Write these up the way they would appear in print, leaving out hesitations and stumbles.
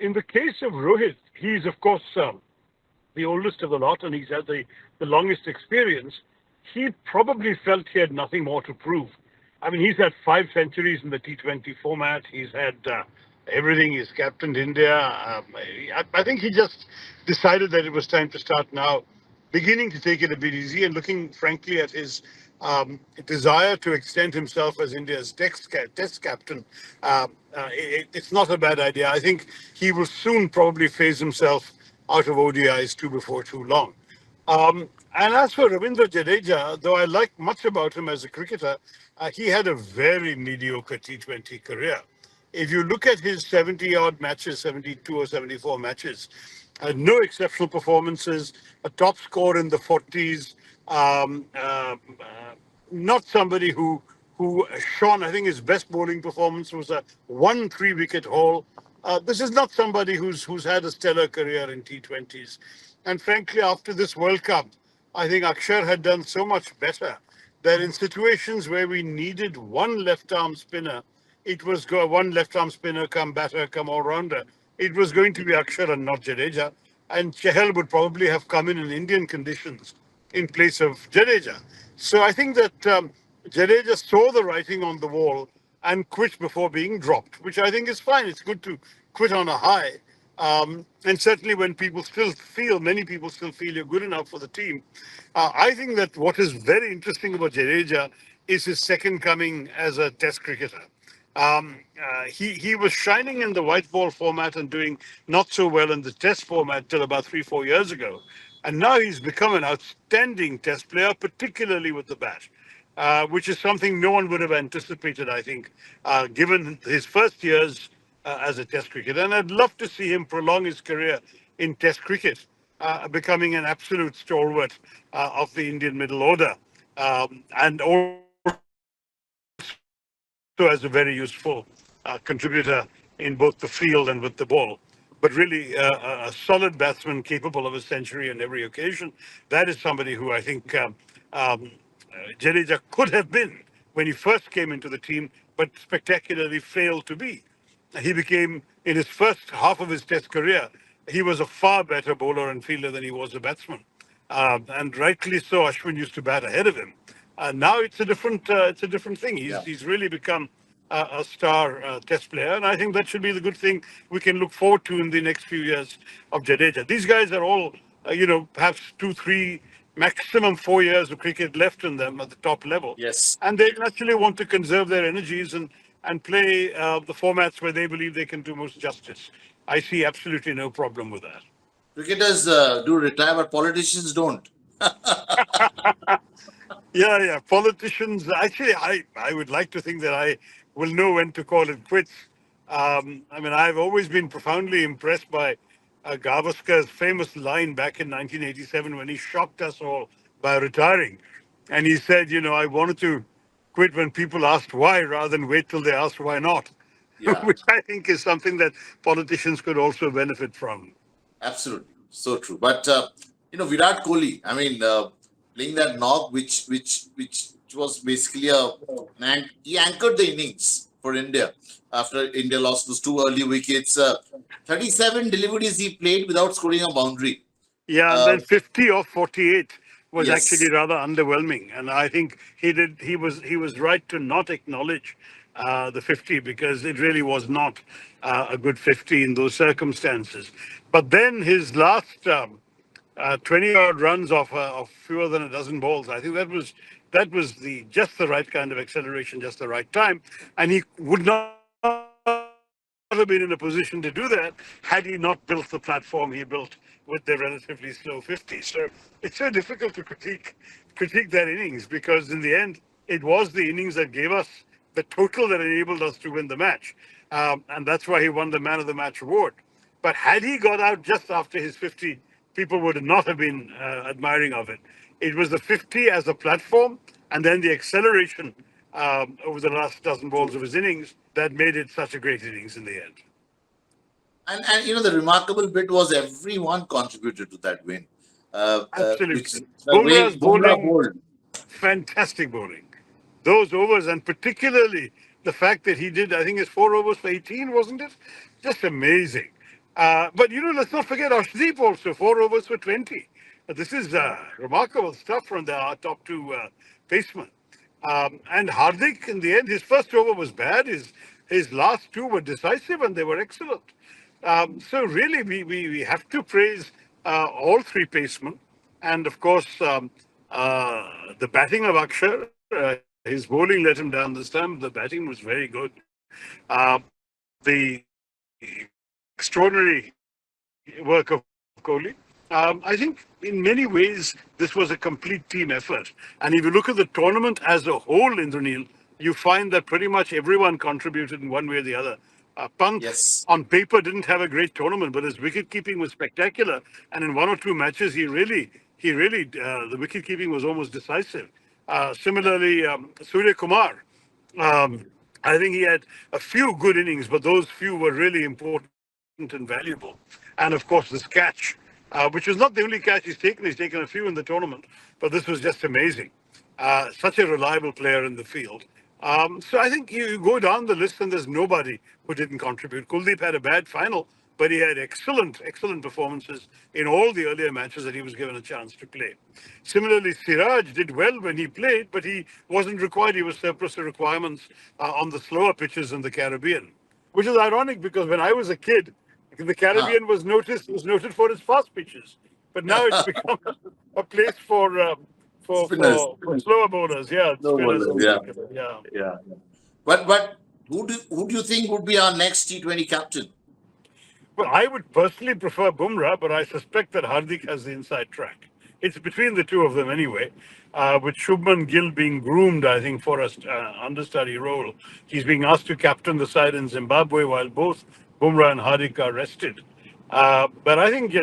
in the case of Rohit, he's of course the oldest of the lot, and he's had the longest experience. He probably felt he had nothing more to prove. I mean, he's had 5 centuries in the T20 format. He's had everything. He's captained India. I think he just decided that it was time to start now, beginning to take it a bit easy and looking, frankly, at his desire to extend himself as India's test captain. It's not a bad idea. I think he will soon probably phase himself out of ODIs before too long. And as for Ravindra Jadeja, though I like much about him as a cricketer, he had a very mediocre T20 career. If you look at his 70-odd matches, 72 or 74 matches, no exceptional performances, a top score in the 40s, not somebody who shone. I think his best bowling performance was a 1 3-wicket haul. This is not somebody who's had a stellar career in T20s. And frankly, after this World Cup, I think Akshar had done so much better that in situations where we needed one left-arm spinner, it was one left-arm spinner, come batter, come all-rounder. It was going to be Akshar and not Jadeja. And Chahal would probably have come in Indian conditions in place of Jadeja. So I think that Jadeja saw the writing on the wall and quit before being dropped, which I think is fine. It's good to quit on a high. And certainly when many people still feel you're good enough for the team. I think that what is very interesting about Jadeja is his second coming as a test cricketer. He was shining in the white ball format and doing not so well in the test format till about 3-4 years ago. And now he's become an outstanding test player, particularly with the bat, which is something no one would have anticipated, I think, given his first years as a test cricketer. And I'd love to see him prolong his career in test cricket, becoming an absolute stalwart of the Indian middle order, and also as a very useful contributor in both the field and with the ball. But really, a solid batsman capable of a century on every occasion. That is somebody who I think Jadeja could have been when he first came into the team, but spectacularly failed to be. He became, in his first half of his test career, he was a far better bowler and fielder than he was a batsman. And rightly so, Ashwin used to bat ahead of him. Now it's a different thing. He's really become a star test player, and I think that should be the good thing we can look forward to in the next few years of Jadeja. These guys are all, perhaps 2, 3, maximum 4 years of cricket left in them at the top level. Yes. And they naturally want to conserve their energies and play the formats where they believe they can do most justice. I see absolutely no problem with that. Cricketers do retire, but politicians don't. Yeah. Politicians, actually, I would like to think that I will know when to call it quits. I mean, I've always been profoundly impressed by Gavaskar's famous line back in 1987 when he shocked us all by retiring. And he said, I wanted to quit when people asked why rather than wait till they asked why not, Yeah, which I think is something that politicians could also benefit from. absolutely. So true. But, Virat Kohli, I mean, playing that knock, which was basically he anchored the innings for India after India lost those 2 early wickets. 37 deliveries he played without scoring a boundary. Yeah, and then 50 or 48 was actually Yes. rather underwhelming. And I think he was right to not acknowledge the 50 because it really was not a good 50 in those circumstances. But then his last 20 odd runs of fewer than a dozen balls, I think that was just the right kind of acceleration, just the right time, and he would not have been in a position to do that had he not built the platform he built with the relatively slow 50. So it's so difficult to critique that innings because in the end it was the innings that gave us the total that enabled us to win the match, and that's why he won the man of the match award. But had he got out just after his 50, people would not have been admiring of it. It was the 50 as a platform and then the acceleration over the last dozen balls of his innings that made it such a great innings in the end. And the remarkable bit was everyone contributed to that win. Which Absolutely. the way Bumrah's Bumrah bowling, bowled. fantastic bowling. Those overs, and particularly the fact that he did, I think it's 4 overs for 18, wasn't it? Just amazing. But let's not forget Arshdeep also, 4 overs for 20. This is remarkable stuff from the our top two basemen. And Hardik, in the end, his first over was bad. His last two were decisive and they were excellent. So really, we have to praise all three basemen, and of course the batting of Akshar. His bowling let him down this time. The batting was very good. The extraordinary work of Kohli. I think in many ways this was a complete team effort. And if you look at the tournament as a whole, Indranil, you find that pretty much everyone contributed in one way or the other. Pant on paper Yes. didn't have a great tournament, but his wicket keeping was spectacular. And in one or two matches, the wicket keeping was almost decisive. Similarly, Surya Kumar. Um, I think he had a few good innings, but those few were really important and valuable. And of course, this catch, which was not the only catch he's taken. He's taken a few in the tournament, but this was just amazing. Such a reliable player in the field. So I think you go down the list and there's nobody who didn't contribute. Kuldeep had a bad final, but he had excellent performances in all the earlier matches that he was given a chance to play. Similarly, Siraj did well when he played, but he wasn't required. He was surplus to requirements on the slower pitches in the Caribbean, which is ironic because when I was a kid, the Huh. Caribbean was noted for its fast pitches, but now it's become a place Spinners. for slower bowlers. Yeah, No spinners bowlers. in Yeah. particular. Yeah. Yeah. But who do you think would be our next T20 captain? Well, I would personally prefer Bumrah, but I suspect that Hardik has the inside track. It's between the two of them anyway. With Shubman Gill being groomed, I think, for a understudy role. He's being asked to captain the side in Zimbabwe while both Bumrah and Hardik are rested. But I think,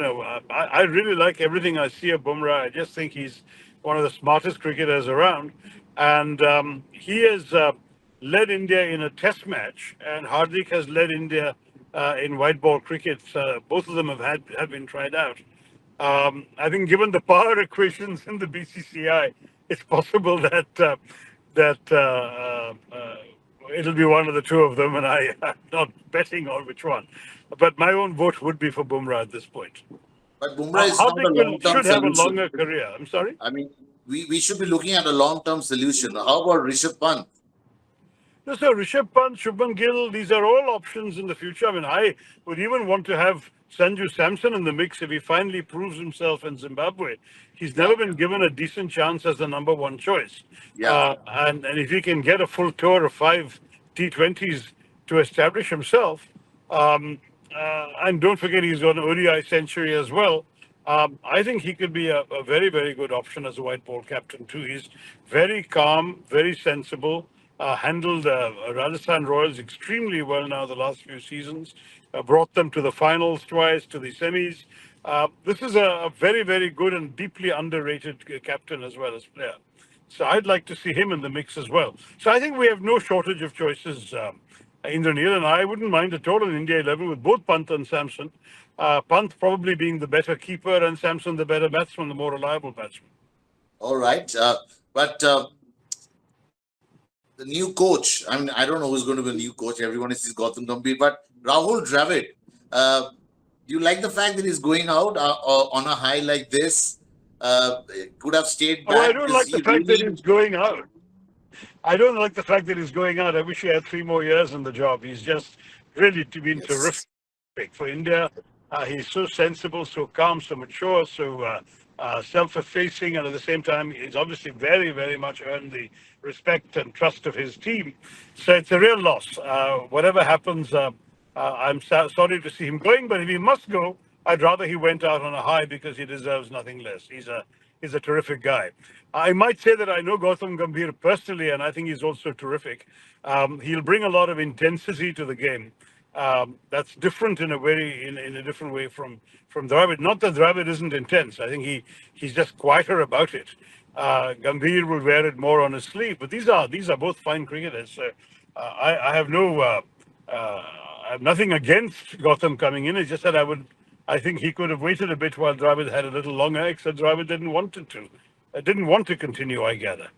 I really like everything I see of Bumrah. I just think he's one of the smartest cricketers around. And he has led India in a test match, and Hardik has led India in white ball cricket. Both of them have been tried out. I think, given the power equations in the BCCI, it's possible that it'll be one of the two of them, and I'm not betting on which one. But my own vote would be for Bumrah at this point. But Bumrah is not a Hardik long-term should have a solution. longer career. I'm sorry. I mean, we should be looking at a long-term solution. How about Rishabh Pant? No, so Rishabh Pant, Shubman Gill, these are all options in the future. I mean, I would even want to have Sanju Samson in the mix if he finally proves himself in Zimbabwe. He's Yeah. never been given a decent chance as the number one choice. Yeah. And if he can get a full tour of five T20s to establish himself, and don't forget he's got an ODI century as well. I think he could be a very, very good option as a white ball captain too. He's very calm, very sensible, handled Rajasthan Royals extremely well now the last few seasons, brought them to the finals twice, to the semis. This is a very, very good and deeply underrated captain as well as player. So I'd like to see him in the mix as well. So I think we have no shortage of choices, Indraneil, and I wouldn't mind at all in India 11 with both Pant and Samson. Pant probably being the better keeper and Samson the better batsman, the more reliable batsman. All right. But the new coach, I mean, I don't know who's going to be the new coach. Everyone is Gautam Gambhir. But Rahul Dravid, do you like the fact that he's going out on a high like this? Could have stayed Oh, I back. don't Does like he the fact that really? he's going out. I don't like the fact that he's going out. I wish he had 3 more years in the job. He's just really been Yes. terrific for India. He's so sensible, so calm, so mature, so self-effacing, and at the same time, he's obviously very, very much earned the respect and trust of his team. So it's a real loss. Whatever happens, I'm sorry to see him going, but if he must go, I'd rather he went out on a high because he deserves nothing less. He's a terrific guy. I might say that I know Gautam Gambhir personally, and I think he's also terrific. He'll bring a lot of intensity to the game. That's different in a different way from Dravid. Not that Dravid isn't intense. I think he's just quieter about it. Gambhir will wear it more on his sleeve. But these are both fine cricketers. So I have I have nothing against Gautam coming in. It's just that I think he could have waited a bit while Dravid had a little longer, except Dravid didn't want it to. Didn't want to continue, I gather.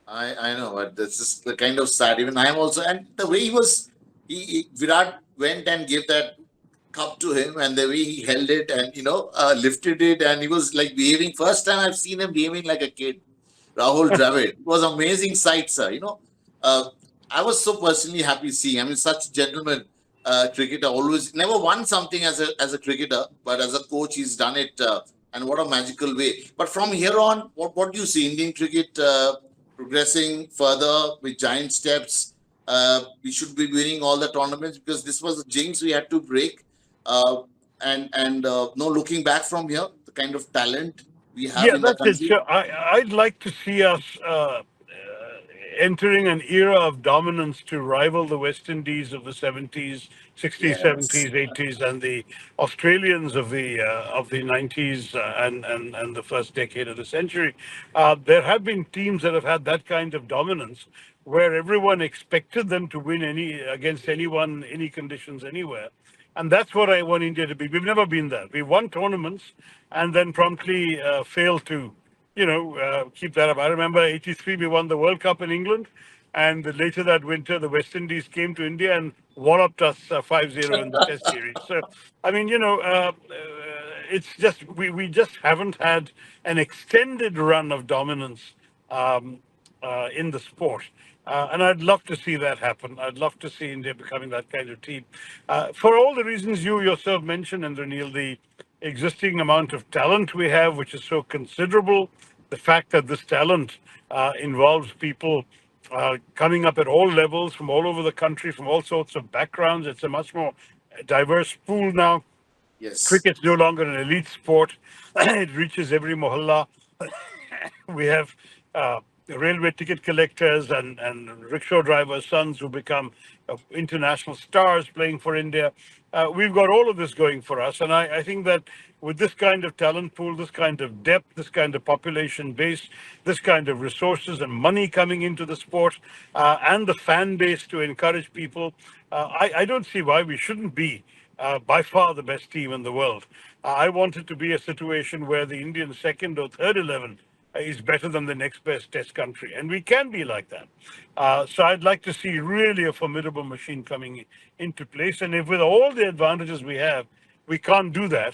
I know, but this is the kind of sad. Even I am also, and the way he was, Virat went and gave that cup to him, and the way he held it and lifted it, and he was like behaving. First time I've seen him behaving like a kid. Rahul Dravid. It was amazing sight, sir. Uh, I was so personally happy seeing. I mean, such a gentleman cricketer. Always never won something as a cricketer, but as a coach, he's done it, and what a magical way. But from here on, what do you see Indian cricket progressing further with giant steps? We should be winning all the tournaments because this was a jinx we had to break. Uh, and no looking back from here, the kind of talent we have Yeah, in the that's it. country. So I'd like to see us entering an era of dominance to rival the West Indies of the 70s, 60s, Yes. 70s, 80s, and the Australians of the 90s and the first decade of the century. There have been teams that have had that kind of dominance where everyone expected them to win any against anyone, any conditions, anywhere. And that's what I want India to be. We've never been there. We won tournaments and then promptly failed to, keep that up. I remember '83 we won the World Cup in England, and later that winter the West Indies came to India and walloped us 5-0 in the Test series. So, I mean, it's just we just haven't had an extended run of dominance in the sport. And I'd love to see that happen. I'd love to see India becoming that kind of team. For all the reasons you yourself mentioned, Indranil, the existing amount of talent we have, which is so considerable, the fact that this talent involves people coming up at all levels from all over the country, from all sorts of backgrounds. It's a much more diverse pool now. Yes. Cricket's no longer an elite sport. It reaches every mohalla. We have railway ticket collectors and rickshaw drivers' sons who become international stars playing for India. We've got all of this going for us. And I think that with this kind of talent pool, this kind of depth, this kind of population base, this kind of resources and money coming into the sport, and the fan base to encourage people, I don't see why we shouldn't be by far the best team in the world. I want it to be a situation where the Indian second or third 11 is better than the next best test country. And we can be like that. So I'd like to see really a formidable machine coming into place. And if with all the advantages we have, we can't do that,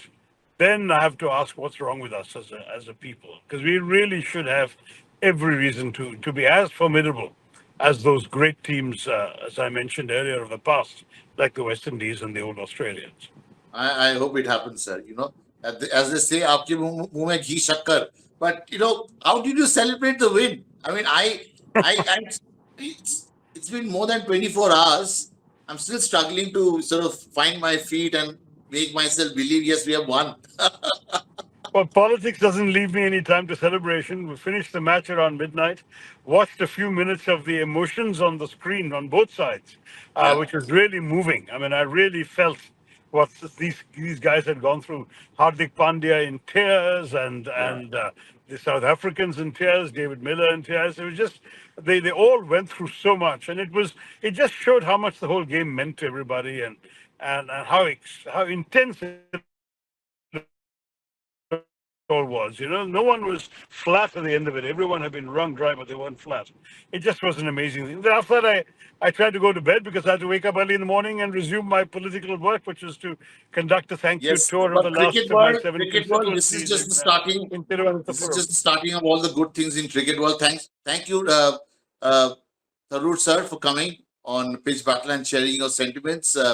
then I have to ask what's wrong with us as a people. Because we really should have every reason to be as formidable as those great teams, as I mentioned earlier, of the past, like the West Indies and the old Australians. I hope it happens, sir. As they say, "Aapke muh mein ghee shakkar." But how did you celebrate the win? I mean, I it's been more than 24 hours. I'm still struggling to sort of find my feet and make myself believe, yes, we have won. Well, politics doesn't leave me any time to celebration. We finished the match around midnight, watched a few minutes of the emotions on the screen on both sides, Yeah, which was really moving. I mean, I really felt what these guys had gone through. Hardik Pandya in tears, yeah. and the South Africans in tears, David Miller in tears. It was just they all went through so much, and it just showed how much the whole game meant to everybody, and how intense it all was. No one was flat at the end of it. Everyone had been wrung dry, but they weren't flat. It just was an amazing thing. Then after that, I tried to go to bed because I had to wake up early in the morning and resume my political work, which was to conduct a thank you Yes, tour of the but last of my 7 cricket world. This is constituencies just the starting. in This is Tiruvananthapuram. just the starting of all the good things in cricket world. Thank you, Tharoor sir, for coming on Pitch Battle and sharing your sentiments.